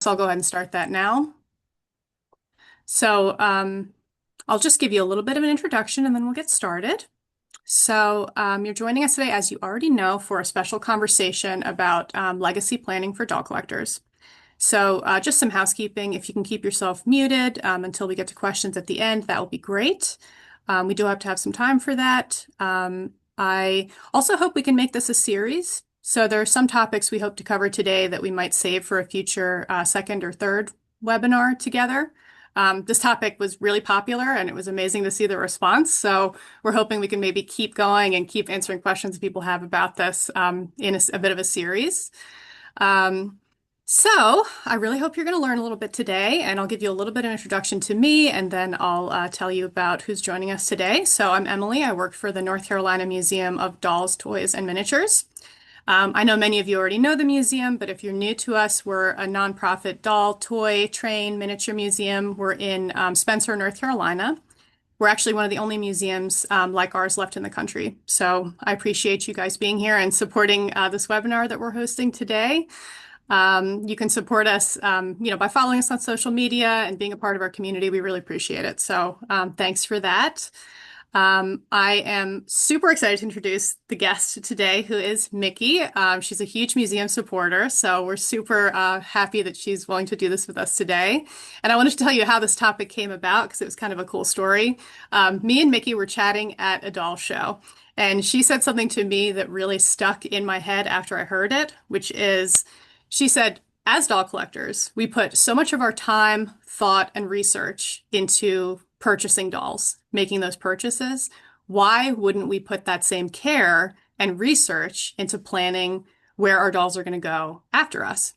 So I'll go ahead and start that now. So I'll just give you a little bit of an introduction and then we'll get started. You're joining us today, as you already know, for a special conversation about legacy planning for doll collectors. Just some housekeeping. If you can keep yourself muted until we get to questions at the end, that will be great. We do have to have some time for that. I also hope we can make this a series. So there are some topics we hope to cover today that we might save for a future second or third webinar together. This topic was really popular and it was amazing to see the response. So we're hoping we can maybe keep going and keep answering questions people have about this in a bit of a series. Um, I really hope you're going to learn a little bit today, and I'll give you a little bit of introduction to me, and then I'll tell you about who's joining us today. So I'm Emily. I work for the North Carolina Museum of Dolls, Toys, and Miniatures. I know many of you already know the museum, but if you're new to us, we're a nonprofit doll, toy, train, miniature museum. We're in Spencer, North Carolina. We're actually one of the only museums like ours left in the country. So I appreciate you guys being here and supporting this webinar that we're hosting today. You can support us, by following us on social media and being a part of our community. We really appreciate it. Thanks for that. I am super excited to introduce the guest today, who is Mickie. She's a huge museum supporter, so we're super happy that she's willing to do this with us today. And I wanted to tell you how this topic came about because it was kind of a cool story. Me and Mickie were chatting at a doll show, and she said something to me that really stuck in my head after I heard it, which is, she said, as doll collectors, we put so much of our time, thought, and research into purchasing dolls, making those purchases. Why wouldn't we put that same care and research into planning where our dolls are going to go after us?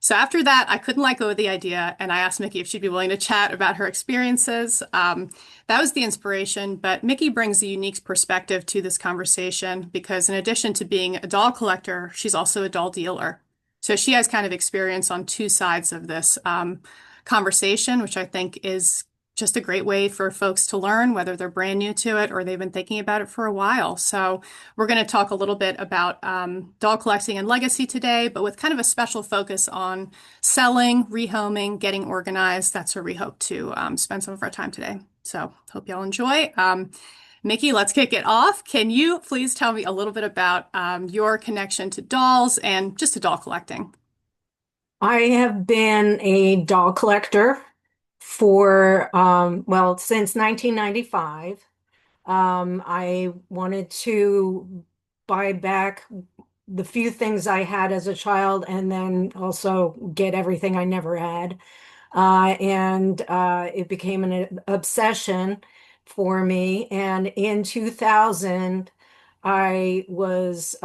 So after that, I couldn't let go of the idea, and I asked Mickie if she'd be willing to chat about her experiences. That was the inspiration, but Mickie brings a unique perspective to this conversation because in addition to being a doll collector, she's also a doll dealer. So she has kind of experience on two sides of this conversation, which I think is just a great way for folks to learn, whether they're brand new to it or they've been thinking about it for a while. So we're going to talk a little bit about doll collecting and legacy today, but with kind of a special focus on selling, rehoming, getting organized. That's where we hope to spend some of our time today. So hope y'all enjoy. Mickie, let's kick it off. Can you please tell me a little bit about your connection to dolls and just to doll collecting? I have been a doll collector for, since 1995. I wanted to buy back the few things I had as a child and then also get everything I never had. It became an obsession for me. And in 2000, I was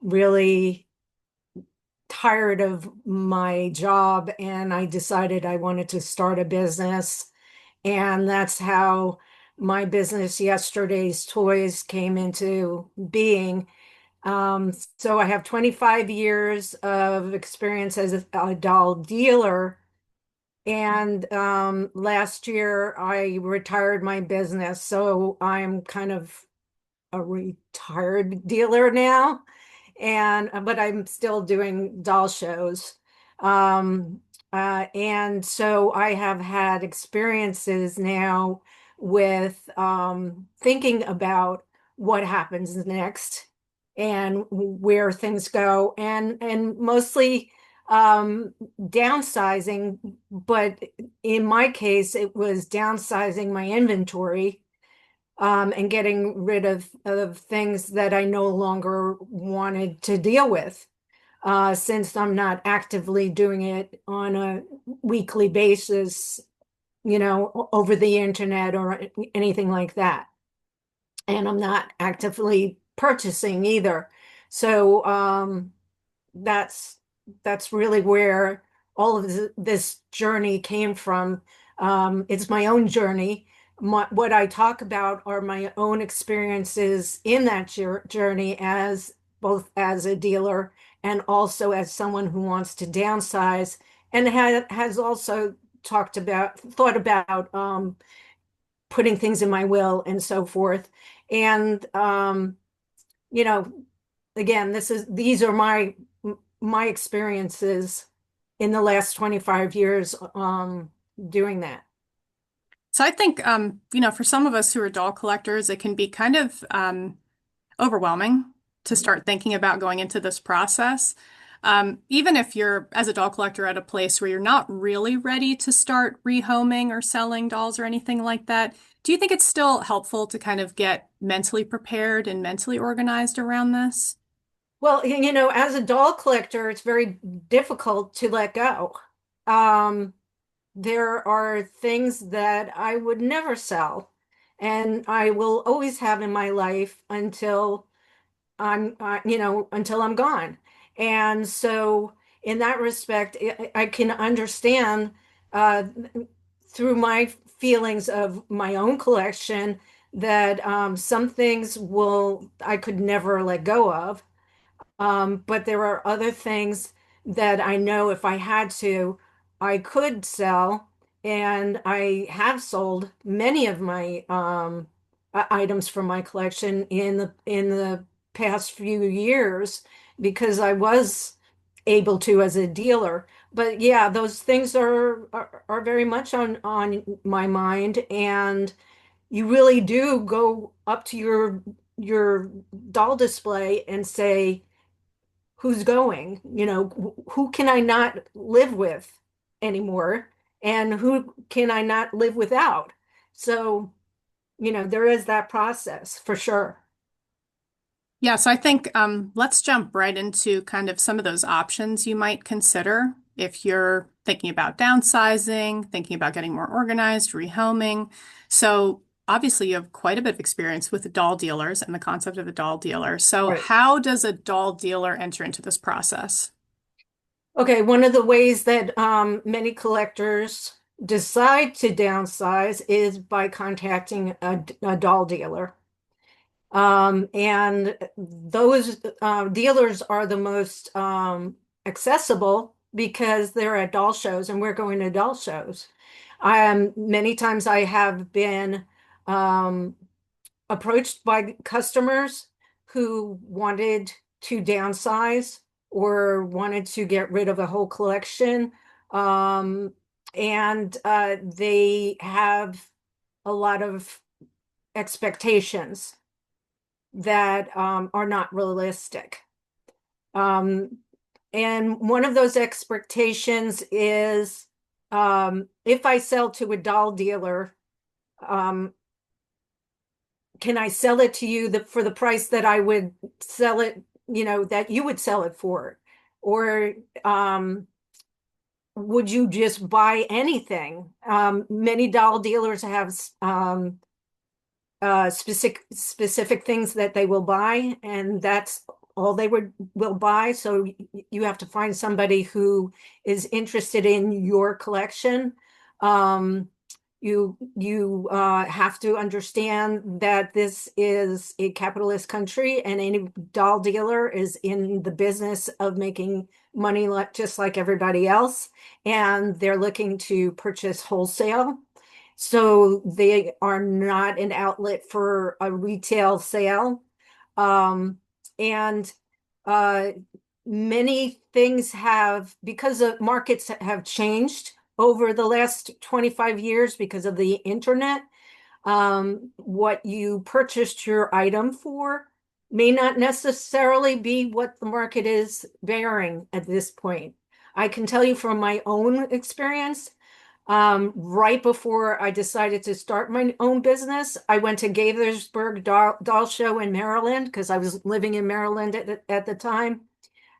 really tired of my job and I decided I wanted to start a business. And that's how my business, Yesterday's Toys, came into being. So I have 25 years of experience as a doll dealer. And last year I retired my business. So I'm kind of a retired dealer now and but I'm still doing doll shows. Um, and so I have had experiences now with thinking about what happens next and where things go, and mostly downsizing. But in my case, it was downsizing my inventory and getting rid of things that I no longer wanted to deal with, since I'm not actively doing it on a weekly basis, over the internet or anything like that. And I'm not actively purchasing either. So that's that's really where all of this journey came from. It's my own journey. What I talk about are my own experiences in that journey as both as a dealer and also as someone who wants to downsize and has also thought about putting things in my will and so forth. And you know, again, these are my experiences in the last 25 years doing that. So I think, for some of us who are doll collectors, it can be kind of overwhelming to start thinking about going into this process. Even if you're, as a doll collector, at a place where you're not really ready to start rehoming or selling dolls or anything like that, do you think it's still helpful to kind of get mentally prepared and mentally organized around this? Well, as a doll collector, it's very difficult to let go. Um, there are things that I would never sell, and I will always have in my life until I'm gone. And so, in that respect, I can understand uh, through my feelings of my own collection that some things will I could never let go of. But there are other things that I know if I had to, I could sell, and I have sold many of my items from my collection in the past few years because I was able to as a dealer. But yeah, those things are very much on my mind, and you really do go up to your doll display and say, who's going, who can I not live with anymore, and who can I not live without? So, there is that process for sure. Yeah, so I think let's jump right into kind of some of those options you might consider if you're thinking about downsizing, thinking about getting more organized, rehoming. So obviously you have quite a bit of experience with doll dealers and the concept of a doll dealer. So Right. how does a doll dealer enter into this process? Okay, one of the ways that many collectors decide to downsize is by contacting a doll dealer. And those dealers are the most accessible because they're at doll shows and we're going to doll shows. Many times I have been um, approached by customers who wanted to downsize or wanted to get rid of a whole collection. Um, and they have a lot of expectations that are not realistic. Um, and one of those expectations is if I sell to a doll dealer, um, can I sell it to you for the price that I would sell it, that you would sell it for? Or um, would you just buy anything? Many doll dealers have specific things that they will buy, and that's all they will buy. So you have to find somebody who is interested in your collection. Um, you have to understand that this is a capitalist country, and any doll dealer is in the business of making money just like everybody else, and they're looking to purchase wholesale. So they are not an outlet for a retail sale. Um, and uh, many things because the markets have changed over the last 25 years because of the internet, what you purchased your item for may not necessarily be what the market is bearing at this point. I can tell you from my own experience, right before I decided to start my own business, I went to Gaithersburg Doll Show in Maryland because I was living in Maryland at the time.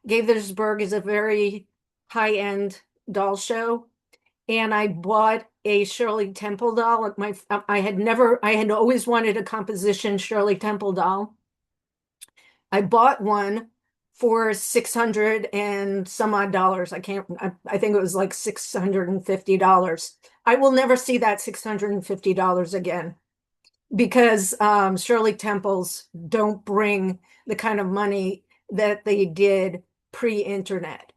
Gaithersburg is a very high-end doll show, and I bought a Shirley Temple doll. I had always wanted a composition Shirley Temple doll. I bought one for 600 and some odd dollars. I think it was like $650. I will never see that $650 again because Shirley Temples don't bring the kind of money that they did pre-internet.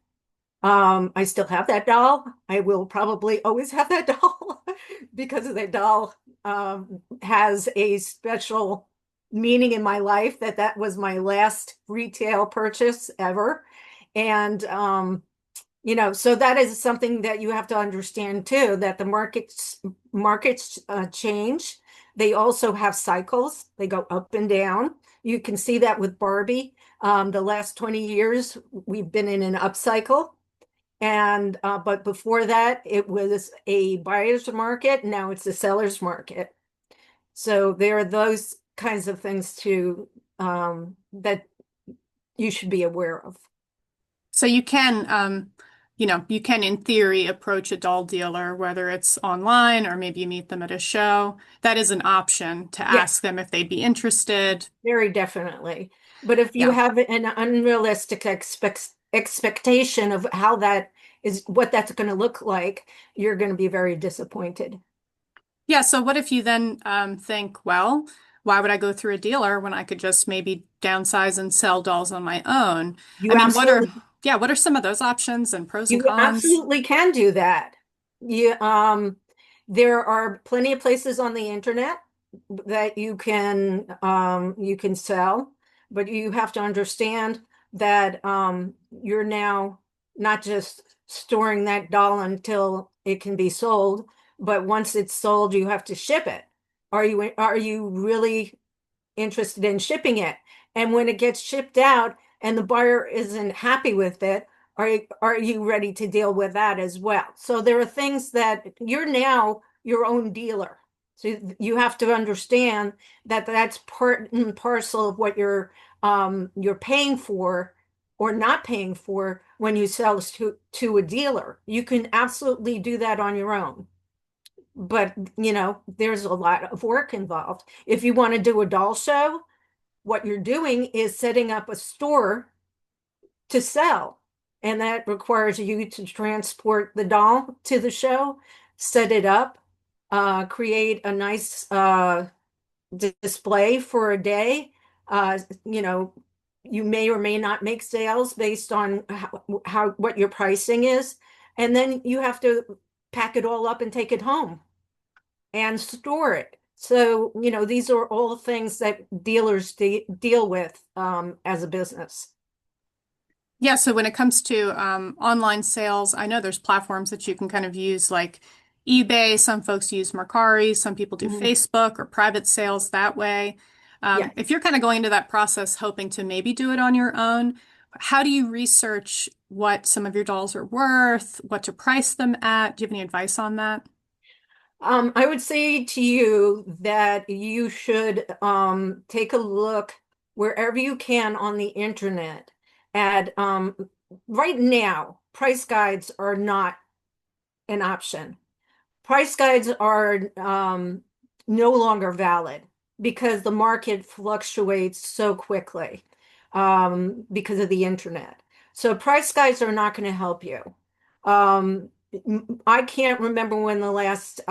I still have that doll. I will probably always have that doll because that doll has a special meaning in my life that was my last retail purchase ever. And So that is something that you have to understand too, that the markets change. They also have cycles. They go up and down. You can see that with Barbie. The last 20 years, we've been in an upcycle. And but before that, it was a buyer's market. Now it's a seller's market. So there are those kinds of things too, that you should be aware of. So you can, you can in theory approach a doll dealer, whether it's online or maybe you meet them at a show. That is an option to ask Yes. them if they'd be interested. Very definitely. But if you Yeah. have an unrealistic expectation of how that is, what that's going to look like, you're going to be very disappointed. Yeah. So what if you then think, well, why would I go through a dealer when I could just maybe downsize and sell dolls on my own? I You mean, absolutely yeah, what are some of those options and pros and You cons? absolutely can do that. You, there are plenty of places on the internet that you can sell, but you have to understand that you're now not just storing that doll until it can be sold, but once it's sold, you have to ship it. Are you really interested in shipping it? And when it gets shipped out and the buyer isn't happy with it, are you ready to deal with that as well? So there are things that you're now your own dealer. So you have to understand that that's part and parcel of what you're paying for or not paying for when you sell to a dealer. You can absolutely do that on your own. But, there's a lot of work involved. If you want to do a doll show, what you're doing is setting up a store to sell. And that requires you to transport the doll to the show, set it up, create a nice display for a day. Uh, you know, you may or may not make sales based on how what your pricing is. And then you have to pack it all up and take it home and store it. So, these are all things that dealers deal with as a business. Yeah, so when it comes to online sales, I know there's platforms that you can kind of use like eBay. Some folks use Mercari. Some people do Mhm. Facebook or private sales that way. Yeah. If you're kind of going into that process hoping to maybe do it on your own, how do you research what some of your dolls are worth, what to price them at? Do you have any advice on that? I would say to you that you should take a look wherever you can on the internet at right now, price guides are not an option. Price guides are no longer valid because the market fluctuates so quickly because of the internet. So price guides are not going to help you. Um, I can't remember when the last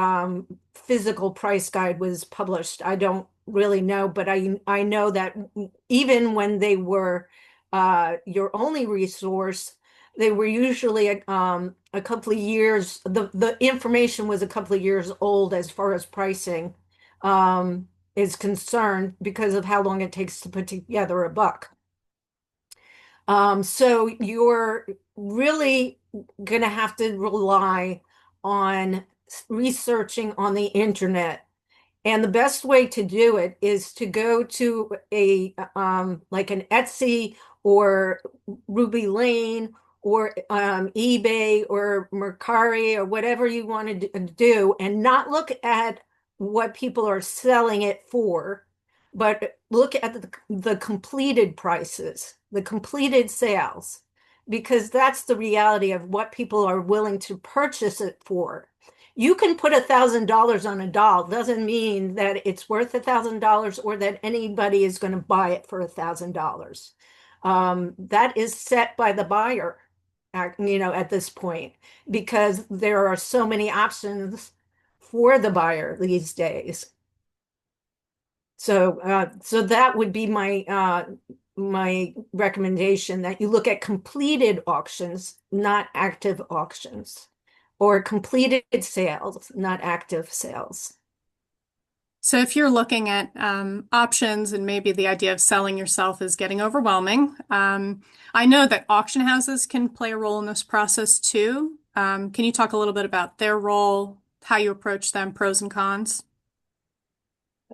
physical price guide was published. I don't really know, but I know that even when they were your only resource, they were usually a couple of years. The information was a couple of years old as far as pricing is concerned because of how long it takes to put together a book. So you're really going to have to rely on researching on the internet, and the best way to do it is to go to a like an Etsy or Ruby Lane or eBay or Mercari or whatever you want to do, and not look at what people are selling it for, but look at the completed prices, the completed sales, because that's the reality of what people are willing to purchase it for. You can put $1,000 on a doll. Doesn't mean that it's worth $1,000 or that anybody is going to buy it for $1,000. That is set by the buyer, at this point, because there are so many options for the buyer these days. So that would be my recommendation, that you look at completed auctions, not active auctions, or completed sales, not active sales. So if you're looking at options and maybe the idea of selling yourself is getting overwhelming, I know that auction houses can play a role in this process too. Can you talk a little bit about their role, how you approach them, pros and cons?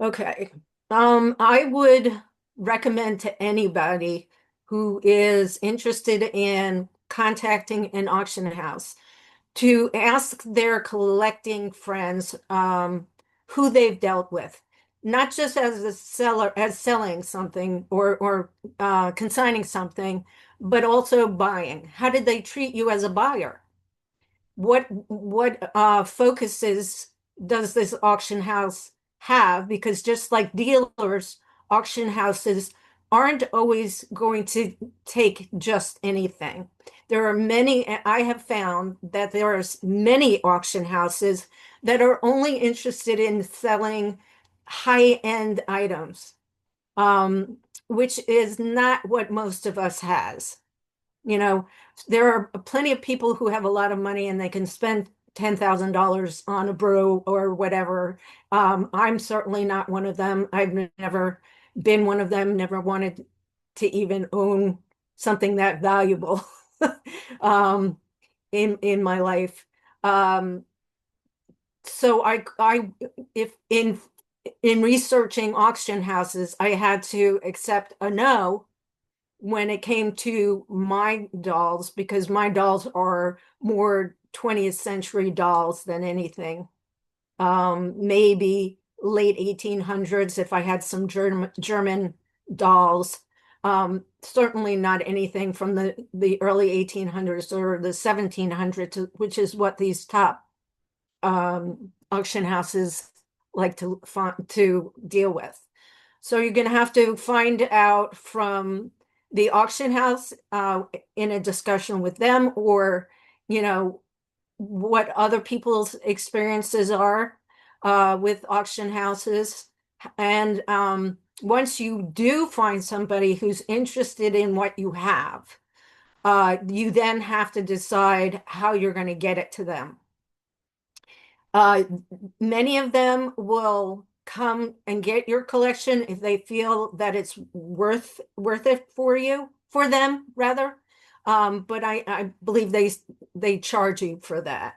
Okay. I would recommend to anybody who is interested in contacting an auction house to ask their collecting friends who they've dealt with, not just as a seller, as selling something or consigning something, but also buying. How did they treat you as a buyer? What focuses does this auction house have? Because just like dealers, auction houses aren't always going to take just anything. There are many, I have found that there are many auction houses that are only interested in selling high-end items, which is not what most of us has. You know, there are plenty of people who have a lot of money and they can spend $10,000 on a brew or whatever. I'm certainly not one of them. I've never been one of them, never wanted to even own something that valuable um, in my life. Um, so if in researching auction houses, I had to accept a no when it came to my dolls, because my dolls are more 20th century dolls than anything. Maybe late 1800s if I had some German dolls. Certainly not anything from the early 1800s or the 1700s, which is what these top auction houses like to deal with. So you're going to have to find out from the auction house in a discussion with them, or, you know, what other people's experiences are with auction houses. And once you do find somebody who's interested in what you have, you then have to decide how you're going to get it to them. Uh, Many of them will come and get your collection if they feel that it's worth it for them rather. But I believe they charge you for that.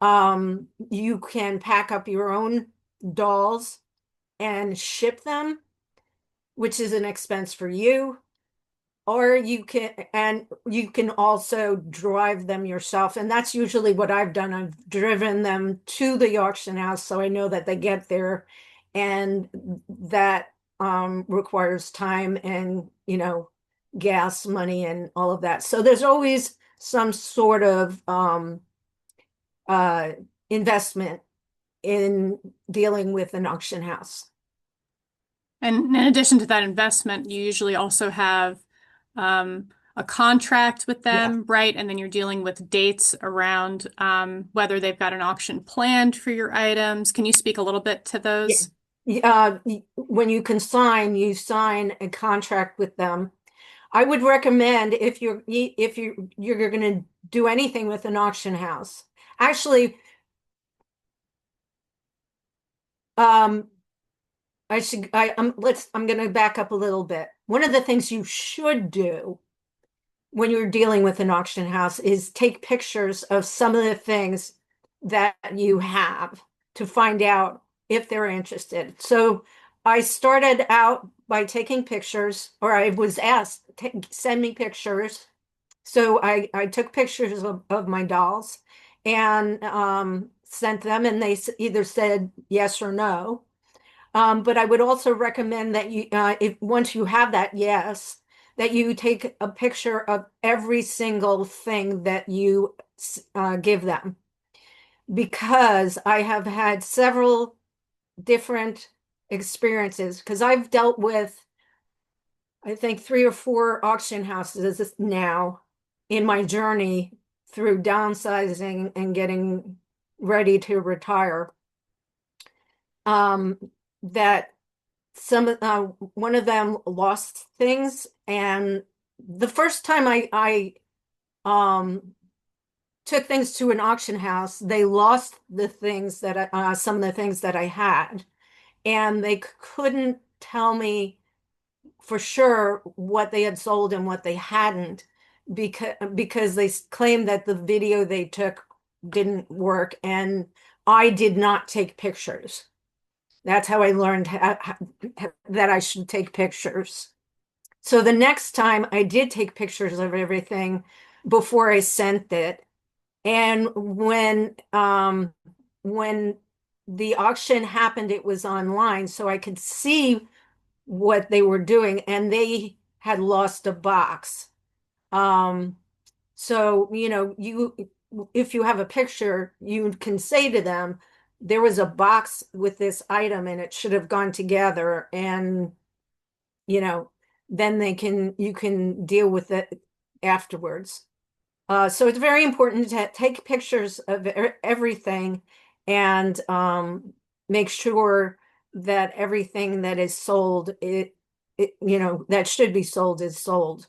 You can pack up your own dolls and ship them, which is an expense for you. Or you can also drive them yourself. And that's usually what I've done. I've driven them to the auction house so I know that they get there. And that requires time and, gas money and all of that. So there's always some sort of uh, investment in dealing with an auction house. And in addition to that investment, you usually also have a contract with Yeah. them, right? And then you're dealing with dates around whether they've got an auction planned for your items. Can you speak a little bit to Yeah. those? When you sign a contract with them. I would recommend if you're going to do anything with an auction house. Actually, um, I'm going to back up a little bit. One of the things you should do when you're dealing with an auction house is take pictures of some of the things that you have to find out if they're interested. So I started out by taking pictures, or I was asked, send me pictures. So I took pictures of my dolls and sent them, and they either said yes or no. But I would also recommend that if once you have that yes, that you take a picture of every single thing that you give them, because I have had several different experiences. Because I've dealt with, I think, 3 or 4 auction houses now in my journey through downsizing and getting ready to retire. Um, that one of them lost things, and the first time I took things to an auction house, they lost the things that some of the things that I had, and they couldn't tell me for sure what they had sold and what they hadn't, because they claimed that the video they took didn't work, and I did not take pictures. That's how I learned that I should take pictures. So the next time I did take pictures of everything before I sent it. And when the auction happened, it was online, so I could see what they were doing, and they had lost a box. Um, so, if you have a picture, you can say to them, there was a box with this item and it should have gone together, and you know, then you can deal with it afterwards. So it's very important to take pictures of everything, and make sure that everything that is sold, that should be sold is sold.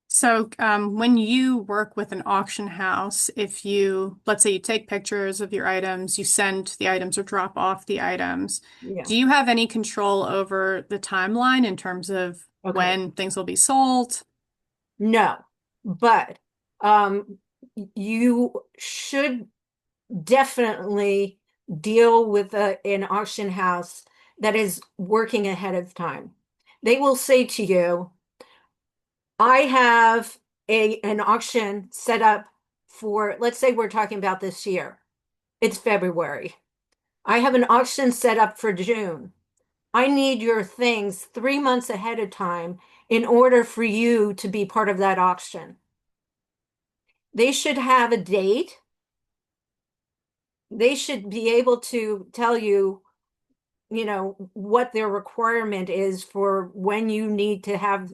So, when you work with an auction house, if you, let's say you take pictures of your items, you send the items or drop off the items, Yeah. do you have any control over the timeline in terms of Okay. when things will be sold? No, but um, you should definitely deal with an auction house that is working ahead of time. They will say to you, I have an auction set up for, let's say we're talking about this year. It's February. I have an auction set up for June. I need your things 3 months ahead of time in order for you to be part of that auction. They should have a date. They should be able to tell you, what their requirement is for when you need to have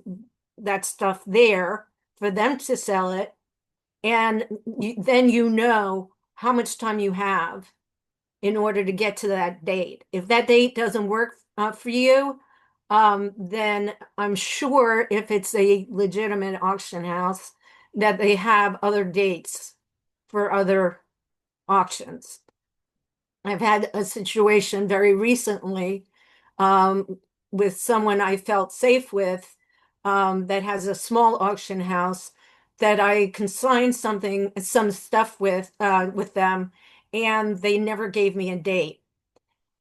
that stuff there for them to sell it. And then how much time you have in order to get to that date. If that date doesn't work for you, then I'm sure if it's a legitimate auction house, that they have other dates for other auctions. I've had a situation very recently, um, with someone I felt safe with, that has a small auction house that I consigned some stuff with them, and they never gave me a date.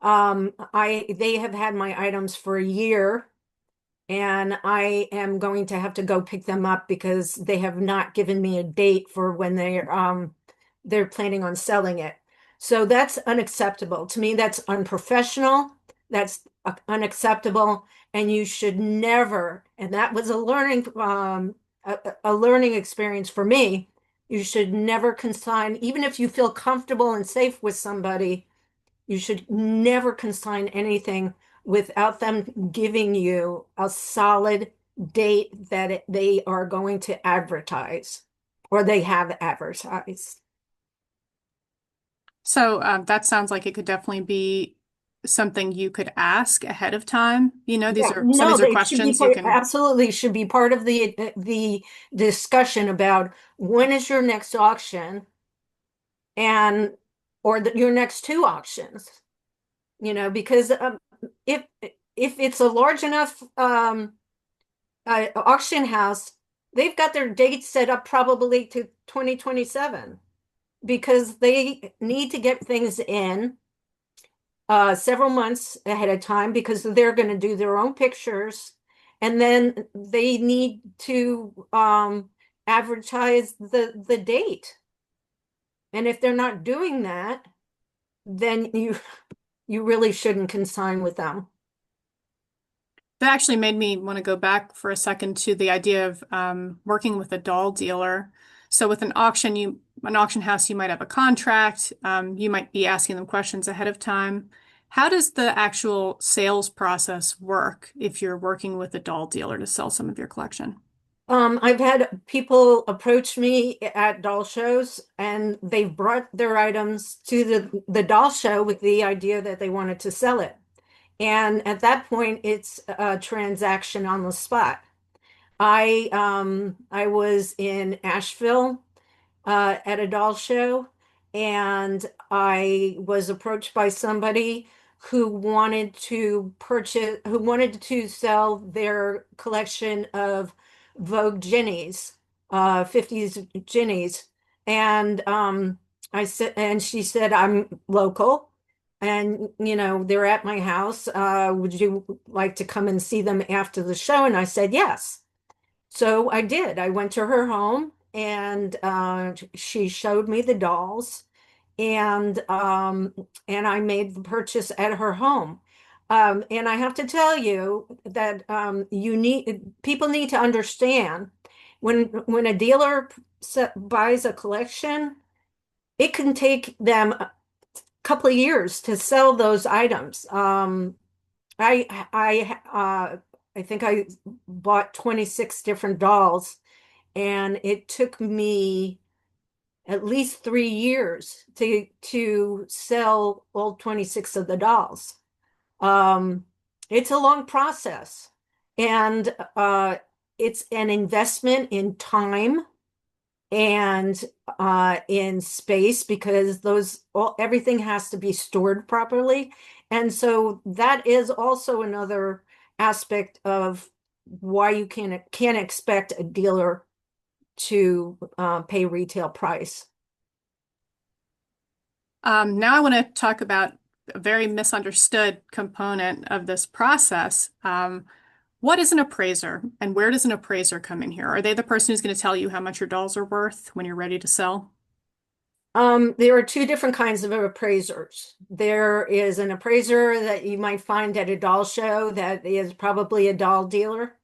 They have had my items for a year, and I am going to have to go pick them up because they have not given me a date for when they're planning on selling it. So that's unacceptable. To me, that's unprofessional. That's unacceptable, and you should never, and that was a learning experience for me. You should never consign, even if you feel comfortable and safe with somebody, you should never consign anything without them giving you a solid date that they are going to advertise or they have advertised. So, that sounds like it could definitely be something you could ask ahead of time. Yeah, Some of no, these are they should be questions you can. absolutely should be part of the discussion about when is your next auction, and or your next two auctions. Because if if it's a large enough auction house, they've got their dates set up probably to 2027, because they need to get things in several months ahead of time, because they're going to do their own pictures, and then they need to advertise the date. And if they're not doing that, then you really shouldn't consign with them. That actually made me want to go back for a second to the idea of working with a doll dealer. So with an auction house, you might have a contract. You might be asking them questions ahead of time. How does the actual sales process work if you're working with a doll dealer to sell some of your collection? I've had people approach me at doll shows, and they've brought their items to the doll show with the idea that they wanted to sell it. And at that point, it's a transaction on the spot. I was in Asheville at a doll show, and I was approached by somebody who wanted to sell their collection of Vogue Ginnies, 50s Ginnies. And and she said, I'm local and, they're at my house. Would you like to come and see them after the show? And I said, yes. So I did. I went to her home and she showed me the dolls and I made the purchase at her home. And I have to tell you that people need to understand when a dealer buys a collection, it can take them a couple of years to sell those items. I think I bought 26 different dolls, and it took me at least 3 years to sell all 26 of the dolls. Um, it's a long process, and it's an investment in time and in space because everything has to be stored properly. And so that is also another aspect of why you can't expect a dealer to pay retail price. Now I want to talk about a very misunderstood component of this process. What is an appraiser and where does an appraiser come in here? Are they the person who's going to tell you how much your dolls are worth when you're ready to sell? There are two different kinds of appraisers. There is an appraiser that you might find at a doll show that is probably a doll dealer.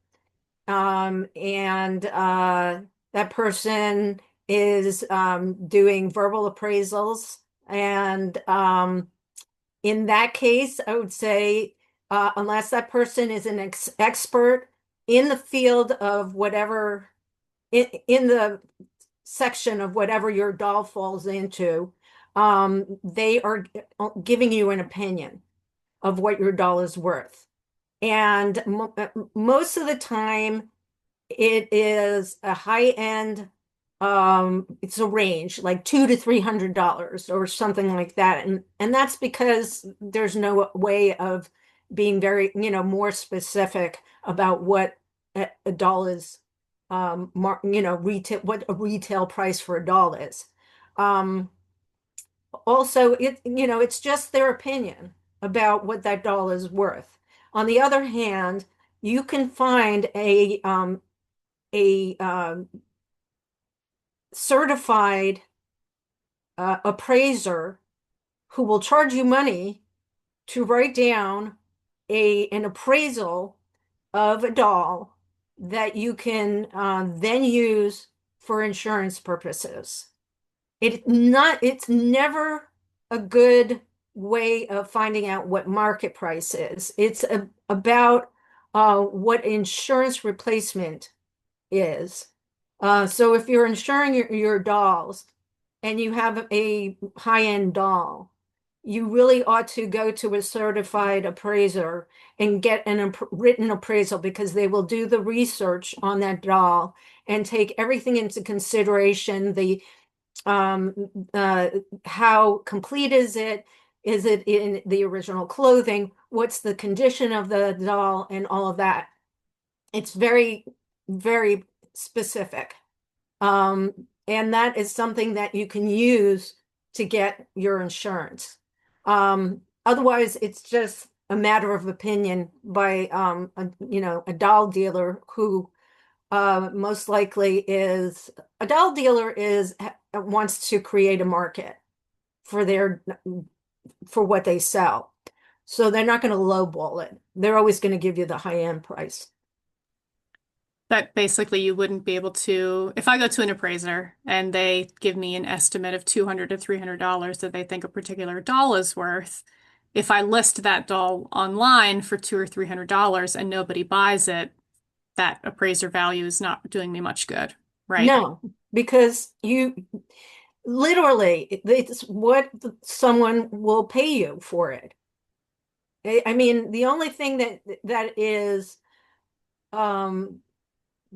And that person is doing verbal appraisals. And in that case, I would say, unless that person is an expert in the field of whatever, in the section of whatever your doll falls into, they are giving you an opinion of what your doll is worth. And most of the time, it is a high end, it's a range like $200 to $300 or something like that. And that's because there's no way of being very, more specific about what a doll is, retail, what a retail price for a doll is. Um, Also, it's just their opinion about what that doll is worth. On the other hand, you can find a certified appraiser who will charge you money to write down an appraisal of a doll that you can then use for insurance purposes. It's never a good way of finding out what market price is. It's about what insurance replacement is. So if you're insuring your dolls and you have a high-end doll, you really ought to go to a certified appraiser and get written appraisal because they will do the research on that doll and take everything into consideration, the um, uh, how complete is it? Is it in the original clothing? What's the condition of the doll and all of that? It's very, very specific. And that is something that you can use to get your insurance. Otherwise, it's just a matter of opinion by a doll dealer who most likely is a doll dealer is wants to create a market for for what they sell. So they're not going to lowball it. They're always going to give you the high end price. That basically you wouldn't be able to, if I go to an appraiser and they give me an estimate of $200 to $300 that they think a particular doll is worth, if I list that doll online for $200 or $300 and nobody buys it, that appraiser value is not doing me much good, right? No, because you literally it's what someone will pay you for it. I mean, the only thing that is um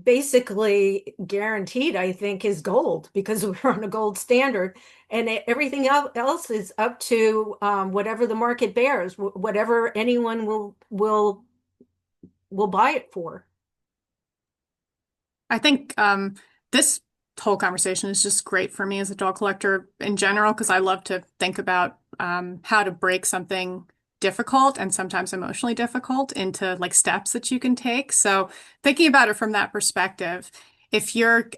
basically guaranteed, I think, is gold because we're on a gold standard, and everything else is up to whatever the market bears, whatever anyone will buy it for. I think this whole conversation is just great for me as a doll collector in general because I love to think about how to break something difficult and sometimes emotionally difficult into like steps that you can take. So thinking about it from that perspective, if you're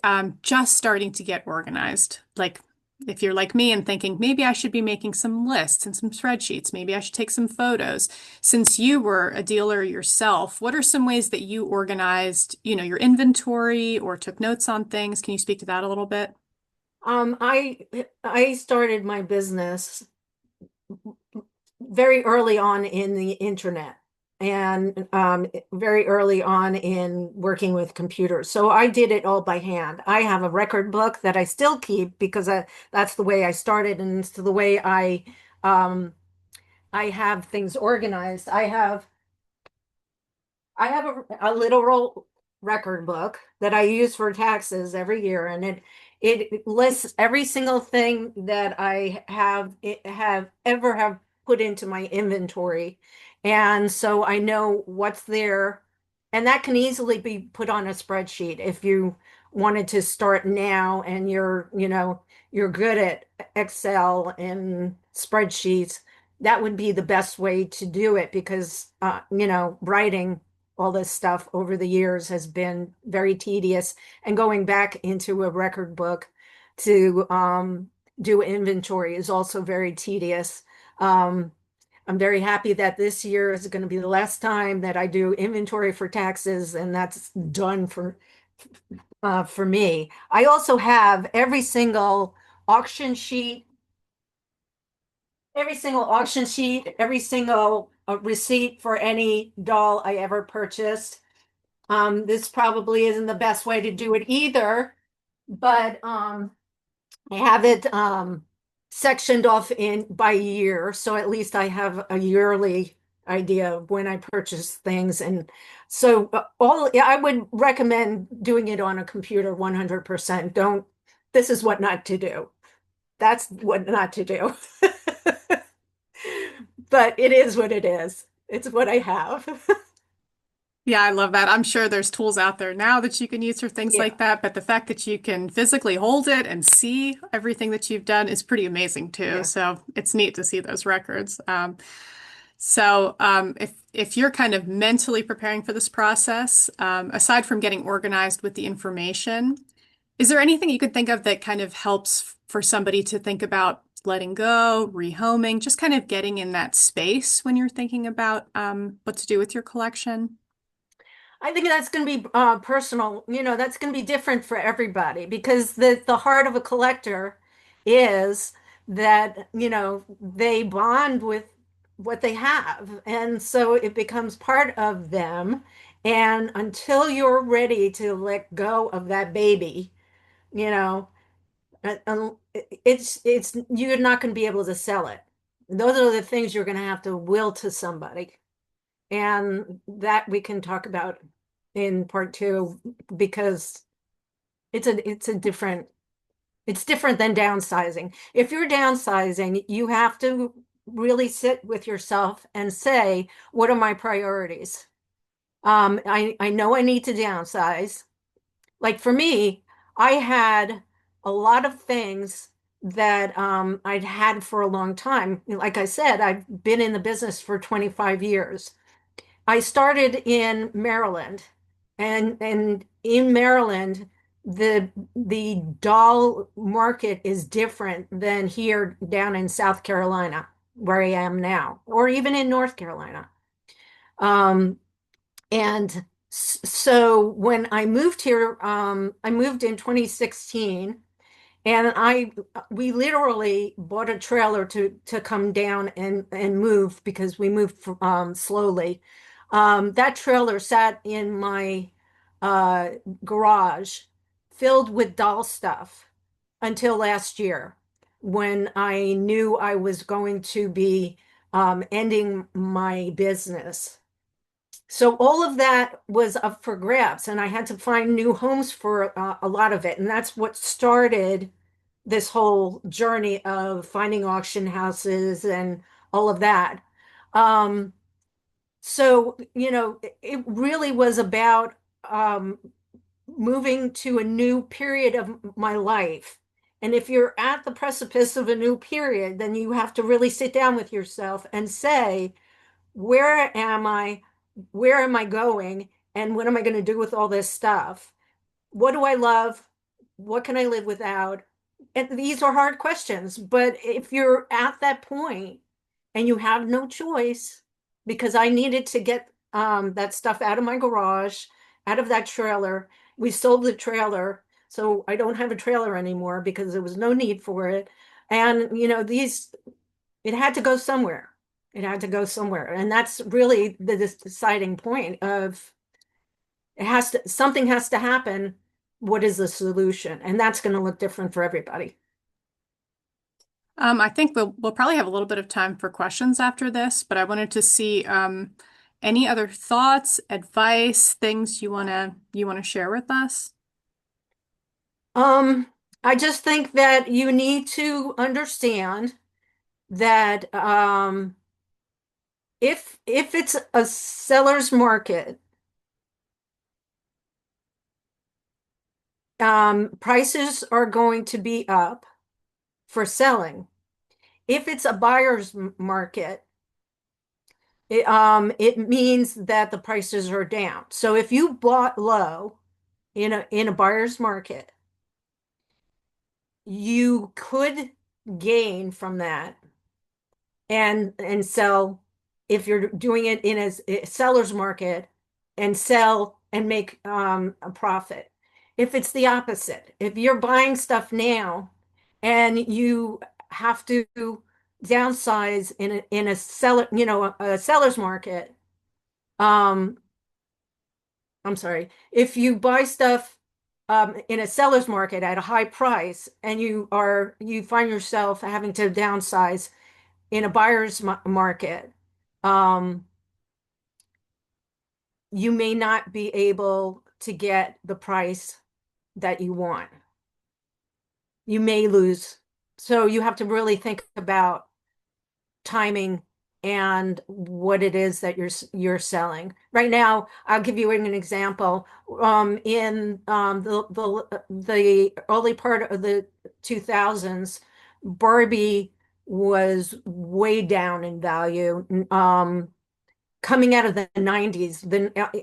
just starting to get organized, like if you're like me and thinking maybe I should be making some lists and some spreadsheets, maybe I should take some photos. Since you were a dealer yourself, what are some ways that you organized, your inventory or took notes on things? Can you speak to that a little bit? I started my business very early on in the internet and very early on in working with computers. So I did it all by hand. I have a record book that I still keep because that's the way I started and it's the way um, I have things organized. I have a literal record book that I use for taxes every year, and it lists every single thing that I have put into my inventory, and so I know what's there, and that can easily be put on a spreadsheet if you wanted to start now and you're good at Excel and spreadsheets. That would be the best way to do it because writing all this stuff over the years has been very tedious. And going back into a record book to do inventory is also very tedious. Um, I'm very happy that this year is going to be the last time that I do inventory for taxes, and that's done for me. I also have auction sheet, every single receipt for any doll I ever purchased. This probably isn't the best way to do it either, but I have it sectioned off in by year, so at least I have a yearly idea of when I purchase things. And so yeah, I would recommend doing it on a computer 100%. Don't, this is what not to do. That's what not to do. But it is what it is. It's what I have. Yeah, I love that. I'm sure there's tools out there now that you can use for things Yeah, like that, but the fact that you can physically hold it and see everything that you've done is pretty amazing too. yeah. So it's neat to see those records. So if you're kind of mentally preparing for this process, aside from getting organized with the information, is there anything you could think of that kind of helps for somebody to think about letting go, rehoming, just kind of getting in that space when you're thinking about what to do with your collection? I think that's going to be personal. That's going to be different for everybody because the heart of a collector is that, they bond with what they have. And so it becomes part of them. And until you're ready to let go of that baby, you know, it's you're not going to be able to sell it. Those are the things you're going to have to will to somebody. And that we can talk about in part two because it's different than downsizing. If you're downsizing, you have to really sit with yourself and say, what are my priorities? I know I need to downsize. Like for me, I had a lot of things that I'd had for a long time. Like I said, I've been in the business for 25 years. I started in Maryland, and in Maryland, the doll market is different than here down in South Carolina, where I am now, or even in North Carolina. Um, and so when I moved here, I moved in 2016, and we literally bought a trailer to come down and move because we moved slowly. That trailer sat in my uh, garage filled with doll stuff until last year when I knew I was going to be ending my business. So all of that was up for grabs, and I had to find new homes for a lot of it. And that's what started this whole journey of finding auction houses and all of that. Um, so, it really was about um, moving to a new period of my life. And if you're at the precipice of a new period, then you have to really sit down with yourself and say, where am I? Where am I going? And what am I going to do with all this stuff? What do I love? What can I live without? And these are hard questions, but if you're at that point and you have no choice, because I needed to get that stuff out of my garage, out of that trailer. We sold the trailer, so I don't have a trailer anymore because there was no need for it. And it had to go somewhere. It had to go somewhere. And that's really the deciding point of something has to happen. What is the solution? And that's going to look different for everybody. I think we'll probably have a little bit of time for questions after this, but I wanted to see any other thoughts, advice, things you wanna share with us. Um, I just think that you need to understand that if it's a seller's market, prices are going to be up for selling. If it's a buyer's market, it means that the prices are down. So if you bought low in a buyer's market, you could gain from that and sell if you're doing it in a seller's market and sell and make a profit. If it's the opposite, if you're buying stuff now and you have to downsize in a seller, a seller's market, um, I'm sorry, if you buy stuff in a seller's market at a high price and you find yourself having to downsize in a buyer's market, um, you may not be able to get the price that you want. You may lose. So you have to really think about timing and what it is that you're selling. Right now, I'll give you an example. In the early part of the 2000s, Barbie was way down in value. Coming out of the 90s,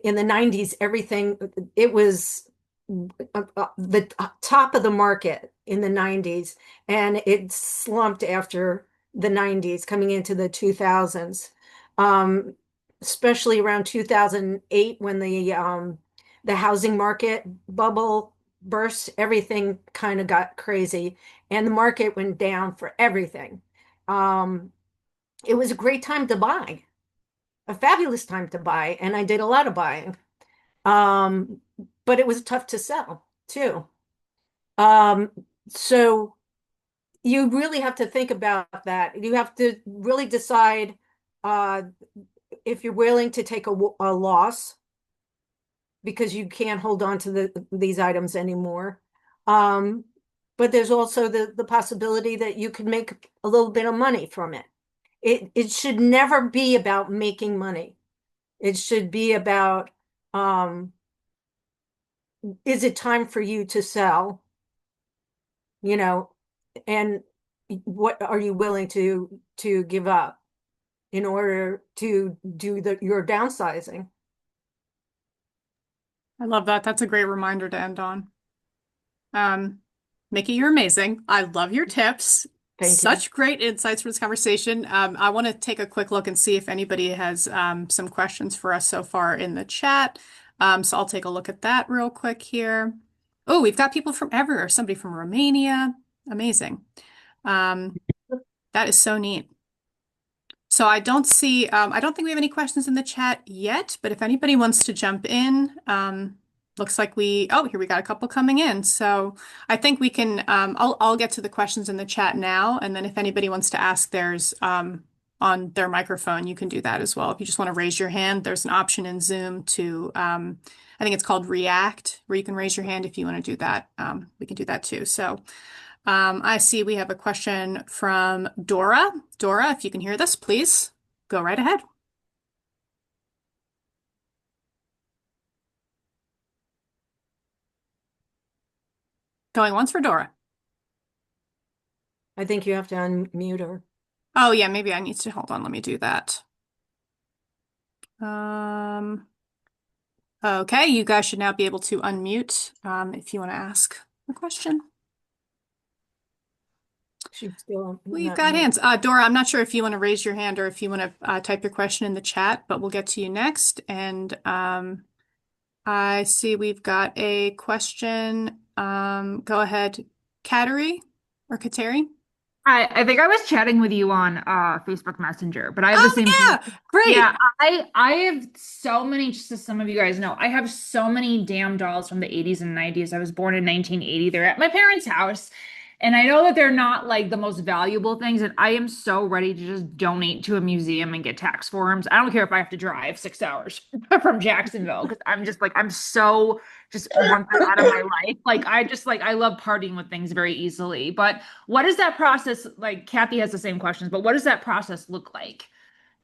in the 90s, everything, it was the top of the market in the 90s, and it slumped after the 90s, coming into the 2000s, um, especially around 2008 when the housing market bubble burst. Everything kind of got crazy, and the market went down for everything. Um, it was a great time to buy, a fabulous time to buy, and I did a lot of buying. Um, but it was tough to sell too. Um, so you really have to think about that. You have to really decide uh, if you're willing to take a loss because you can't hold on to these items anymore. Um, but there's also the possibility that you could make a little bit of money from it. It should never be about making money. It should be about um, is it time for you to sell? You know, and what are you willing to give up in order to do your downsizing? I love that. That's a great reminder to end on. Um, Mickie, you're amazing. I love your tips. Thank you. Such great insights for this conversation. I want to take a quick look and see if anybody has some questions for us so far in the chat. So I'll take a look at that real quick here. Oh, we've got people from everywhere. Somebody from Romania. Amazing. Um, that is so neat. So I don't think we have any questions in the chat yet, but if anybody wants to jump in, looks like here we got a couple coming in. So I think we can, I'll get to the questions in the chat now. And then if anybody wants to ask theirs, on their microphone, you can do that as well. If you just want to raise your hand, there's an option in Zoom to, I think it's called React, where you can raise your hand if you want to do that. We can do that too. So I see we have a question from Dora. Dora, if you can hear this, please go right ahead. Going once for Dora. I think you have to unmute her. Oh, yeah, maybe I need to hold on. Let me do that. Um, okay, you guys should now be able to unmute if you want to ask a question. She's still We've not got muted. hands. Dora, I'm not sure if you want to raise your hand or if you want to type your question in the chat, but we'll get to you next. And I see we've got a question. Go ahead, Kateri or Kateri. I think I was chatting with you on Facebook Messenger, but I have the Oh, same thing. yeah, great. Yeah, I have so many, just as some of you guys know, I have so many damn dolls from the 80s and 90s. I was born in 1980. They're at my parents' house. And I know that they're not like the most valuable things, and I am so ready to just donate to a museum and get tax forms. I don't care if I have to drive 6 hours from Jacksonville because I'm just like I'm so just want them out of my life. Like I love partying with things very easily. But what is that process like? Kathy has the same questions, but what does that process look like?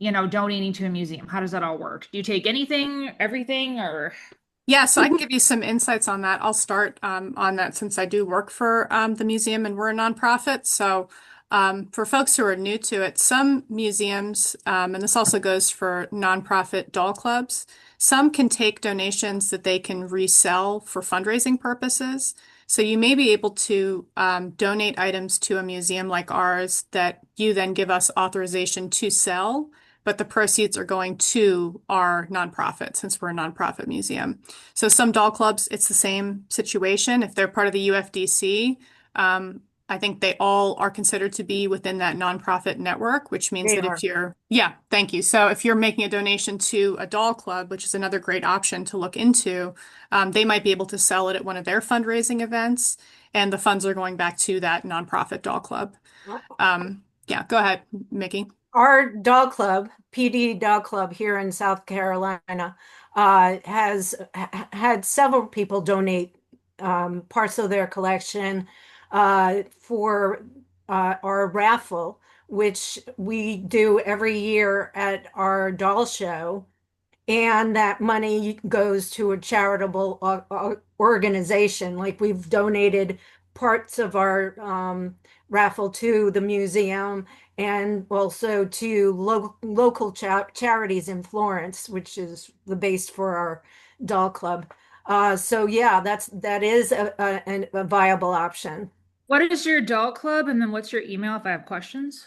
Donating to a museum. How does that all work? Do you take anything, everything, or Yeah, so I can give you some insights on that. I'll start on that since I do work for the museum and we're a nonprofit. So, for folks who are new to it, some museums, and this also goes for nonprofit doll clubs, some can take donations that they can resell for fundraising purposes. So, you may be able to donate items to a museum like ours that you then give us authorization to sell, but the proceeds are going to our nonprofit since we're a nonprofit museum. So some doll clubs, it's the same situation. If they're part of the UFDC, I think they all are considered to be within that nonprofit network, which means They that if are. you're, yeah, thank you. So if you're making a donation to a doll club, which is another great option to look into, they might be able to sell it at one of their fundraising events, and the funds are going back to that nonprofit doll club. Yeah, go ahead, Mickey. Our dog club, PD Dog Club here in South Carolina, has had several people donate parts of their collection for our raffle, which we do every year at our doll show. And that money goes to a charitable organization. Like we've donated parts of our raffle to the museum and also to local charities in Florence, which is the base for our doll club. So yeah, that is a viable option. what is your adult club? And then what's your email if I have questions?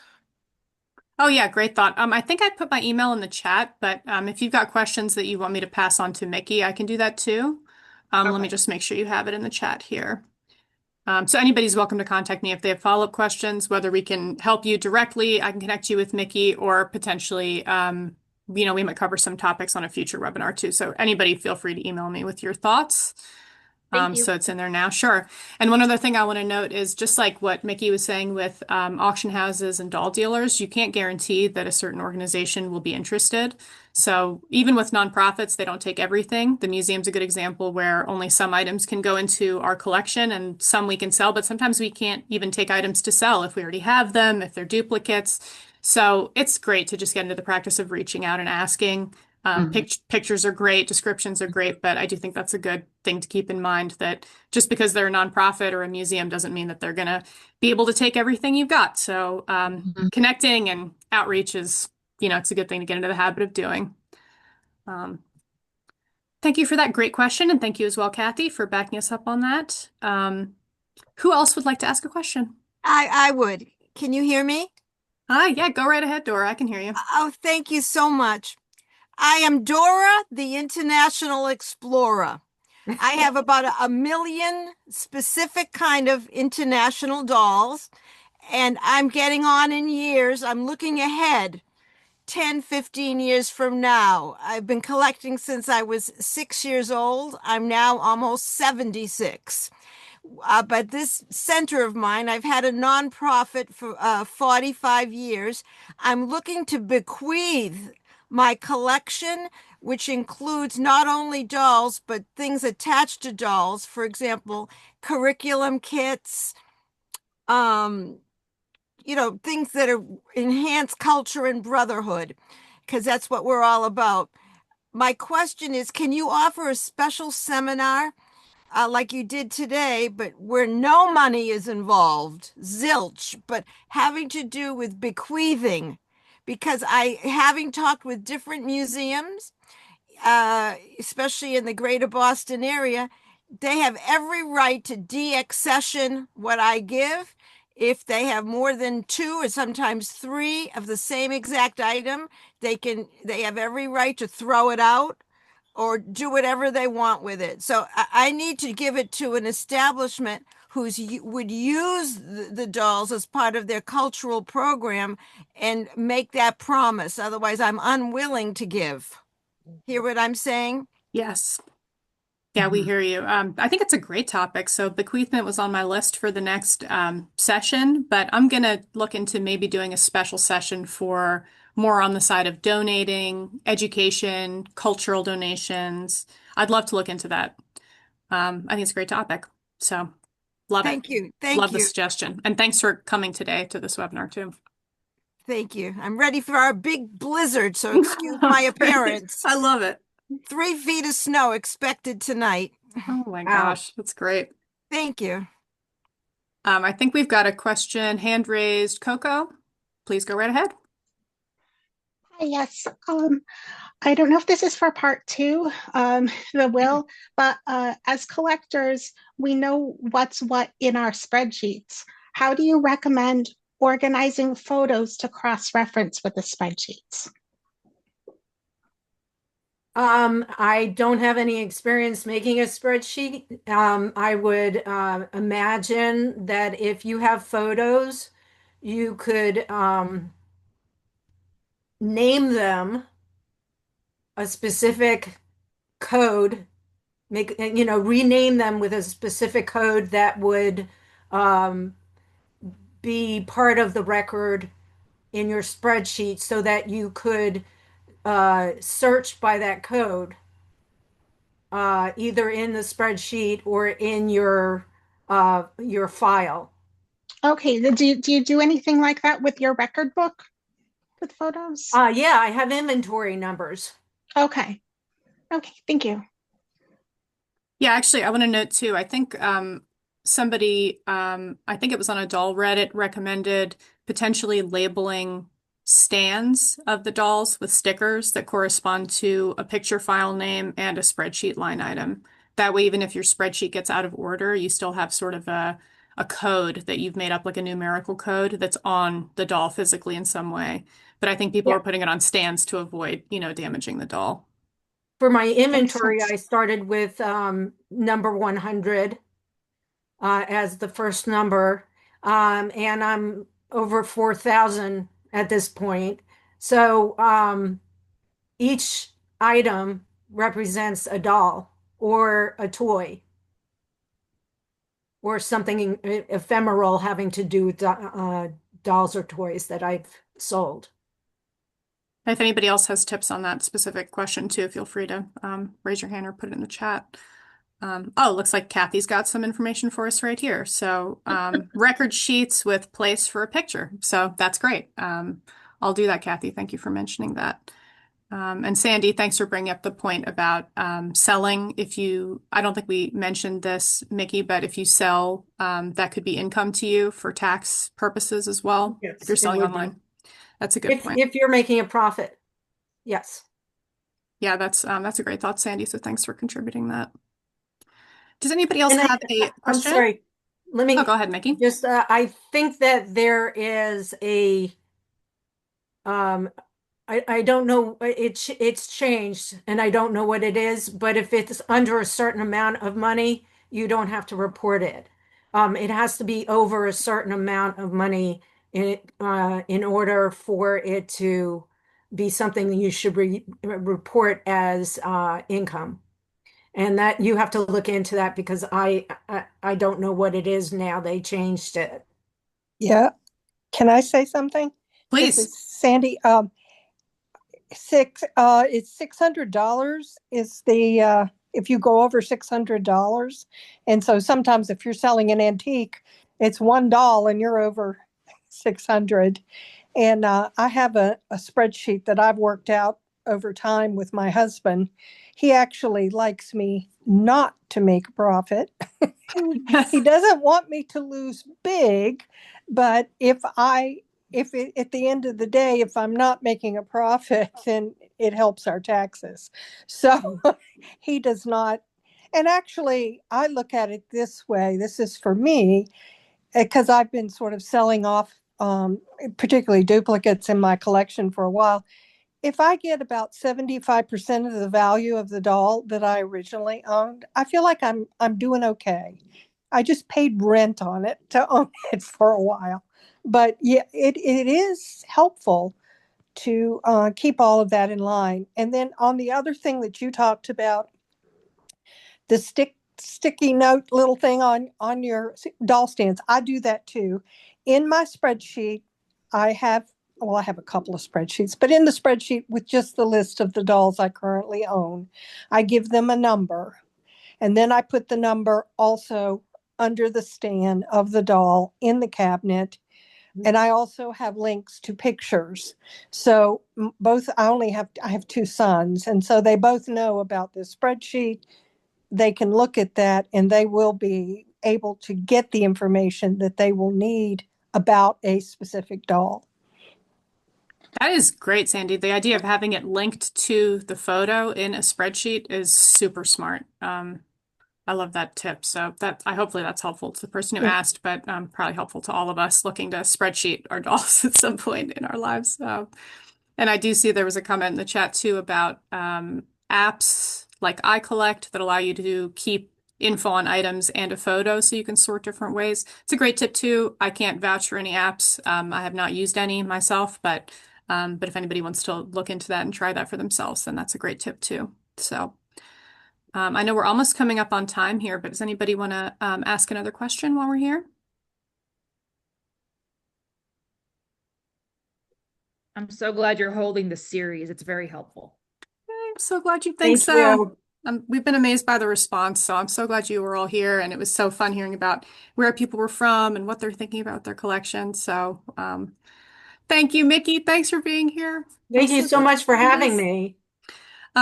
Oh yeah, great thought. I think I put my email in the chat, but if you've got questions that you want me to pass on to Mickey, I can do that too. Let me Okay. just make sure you have it in the chat here. So anybody's welcome to contact me if they have follow-up questions, whether we can help you directly, I can connect you with Mickey, or potentially, we might cover some topics on a future webinar too. So anybody feel free to email me with your thoughts. Thank you. So it's in there now, sure. And one other thing I want to note is just like what Mickey was saying with auction houses and doll dealers, you can't guarantee that a certain organization will be interested. So even with nonprofits, they don't take everything. The museum's a good example where only some items can go into our collection and some we can sell, but sometimes we can't even take items to sell if we already have them, if they're duplicates. So it's great to just get into the practice of reaching out and asking. Mhm. Pictures are great, descriptions are great, but I do think that's a good thing to keep in mind that just because they're a nonprofit or a museum doesn't mean that they're going to be able to take everything you've got. So Mhm. connecting and outreach is, it's a good thing to get into the habit of doing. Um, Thank you for that great question, and thank you as well, Kathy, for backing us up on that. Who else would like to ask a question? I would. Can you hear me? Hi, yeah, go right ahead, Dora. I can hear you. Oh, thank you so much. I am Dora, the International Explorer. I have about a million specific kind of international dolls, and I'm getting on in years. I'm looking ahead 10, 15 years from now. I've been collecting since I was 6 years old. I'm now almost 76. But this center of mine, I've had a nonprofit for 45 years. I'm looking to bequeath my collection, which includes not only dolls, but things attached to dolls. For example, curriculum kits, um, things that are enhance culture and brotherhood, because that's what we're all about. My question is, can you offer a special seminar like you did today, but where no money is involved, zilch, but having to do with bequeathing? Because having talked with different museums, especially in the greater Boston area, they have every right to deaccession what I give. If they have more than two or sometimes three of the same exact item, they have every right to throw it out or do whatever they want with it. So I need to give it to an establishment who's would use the dolls as part of their cultural program and make that promise. Otherwise, I'm unwilling to give. Hear what I'm saying? Yes. Yeah, we Mhm. hear you. I think it's a great topic. So bequeathment was on my list for the next session, but I'm going to look into maybe doing a special session for more on the side of donating, education, cultural donations. I'd love to look into that. I think it's a great topic. So love it. Thank you. Thank Love the you. suggestion. And thanks for coming today to this webinar too. Thank you. I'm ready for our big blizzard, so excuse my Great. appearance. I love it. 3 feet of snow expected tonight. Oh my Wow. gosh, that's great. Thank you. I think we've got a question, hand raised. Coco, please go right ahead. Hi, yes. I don't know if this is for part two, the will, but as collectors, we know what's what in our spreadsheets. How do you recommend organizing photos to cross-reference with the spreadsheets? I don't have any experience making a spreadsheet. I would imagine that if you have photos, you could name them a specific code, rename them with a specific code that would um, be part of the record in your spreadsheet so that you could search by that code either in the spreadsheet or in your file. Okay, do you do anything like that with your record book with photos? Yeah, I have inventory numbers. Okay, okay, thank you. Yeah, actually, I want to note too. I think somebody, I think it was on a doll Reddit, recommended potentially labeling stands of the dolls with stickers that correspond to a picture file name and a spreadsheet line item. That way, even if your spreadsheet gets out of order, you still have sort of a code that you've made up, like a numerical code that's on the doll physically in some way. But I think people Yeah. are putting it on stands to avoid, damaging the doll. For my That makes inventory, sense. I started with number 100 as the first number, and I'm over 4,000 at this point. So each item represents a doll or a toy or something ephemeral having to do with dolls or toys that I've sold. If anybody else has tips on that specific question too, feel free to raise your hand or put it in the chat. Oh, looks like Kathy's got some information for us right here. So record sheets with place for a picture. So that's great. I'll do that, Kathy. Thank you for mentioning that. And Sandy, thanks for bringing up the point about selling. I don't think we mentioned this, Mickie, but if you sell, that could be income to you for tax purposes as well, if Yes, you're it selling would be. online. That's a good point. If you're making a profit, yes. Yeah, that's a great thought, Sandy. So thanks for contributing that. Does anybody else And have a I'm question? sorry. Let Oh, me go ahead, Mickie. just, I think that there is um, I don't know, it's changed and I don't know what it is, but if it's under a certain amount of money, you don't have to report it. It has to be over a certain amount of money in order for it to be something that you should report as income. And that you have to look into that because I don't know what it is now. They changed it. Yeah. Can I say something? This Please. is Sandy. It's $600 is the if you go over $600. And so sometimes if you're selling an antique, it's one doll and you're over 600. And I have a spreadsheet that I've worked out over time with my husband. He actually likes me not to make a profit. He doesn't want me to lose big, but at the end of the day, if I'm not making a profit, then it helps our taxes. So he does not. And actually, I look at it this way. This is for me because I've been sort of selling off, particularly duplicates in my collection for a while. If I get about 75% of the value of the doll that I originally owned, I feel like I'm doing okay. I just paid rent on it to own it for a while. But yeah, it is helpful to keep all of that in line. And then on the other thing that you talked about, the sticky note little thing on your doll stands, I do that too. In my spreadsheet, I have I have a couple of spreadsheets, but in the spreadsheet with just the list of the dolls I currently own, I give them a number. And then I put the number also under the stand of the doll in the cabinet. And I also have links to pictures. So both I have two sons, and so they both know about this spreadsheet. They can look at that and they will be able to get the information that they will need about a specific doll. That is great, Sandy. The idea of having it linked to the photo in a spreadsheet is super smart. I love that tip. So that I hopefully that's helpful to the person who asked, but probably helpful to all of us looking to spreadsheet our dolls at some point in our lives. And I do see there was a comment in the chat too about apps like iCollect that allow you to keep info on items and a photo so you can sort different ways. It's a great tip too. I can't vouch for any apps. I have not used any myself, but if anybody wants to look into that and try that for themselves, then that's a great tip too. So I know we're almost coming up on time here, but does anybody want to ask another question while we're here? I'm so glad you're holding the series. It's very helpful. I'm so glad you think Thank so. you. We've been amazed by the response, so I'm so glad you were all here, and it was so fun hearing about where people were from and what they're thinking about their collection. So, thank you, Mickie. Thanks for being here. Thank you Also, so much for having yes. me.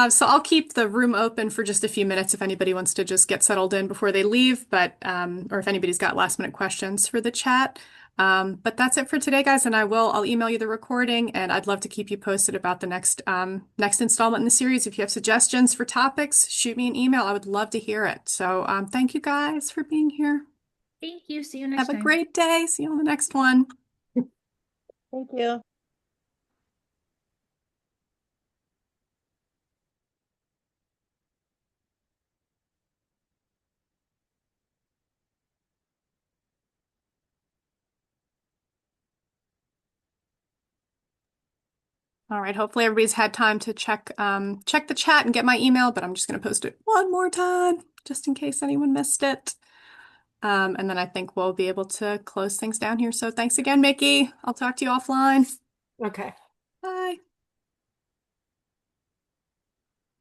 So I'll keep the room open for just a few minutes if anybody wants to just get settled in before they leave, but or if anybody's got last minute questions for the chat. But that's it for today, guys, and I'll email you the recording, and I'd love to keep you posted about the next installment in the series. If you have suggestions for topics, shoot me an email. I would love to hear it. So thank you guys for being here. Thank you. See you next Have a time. great day. See you on the next one. Thank you. All right, hopefully everybody's had time to check the chat and get my email, but I'm just going to post it one more time just in case anyone missed it. And then I think we'll be able to close things down here. So thanks again, Mickie. I'll talk to you offline. Okay.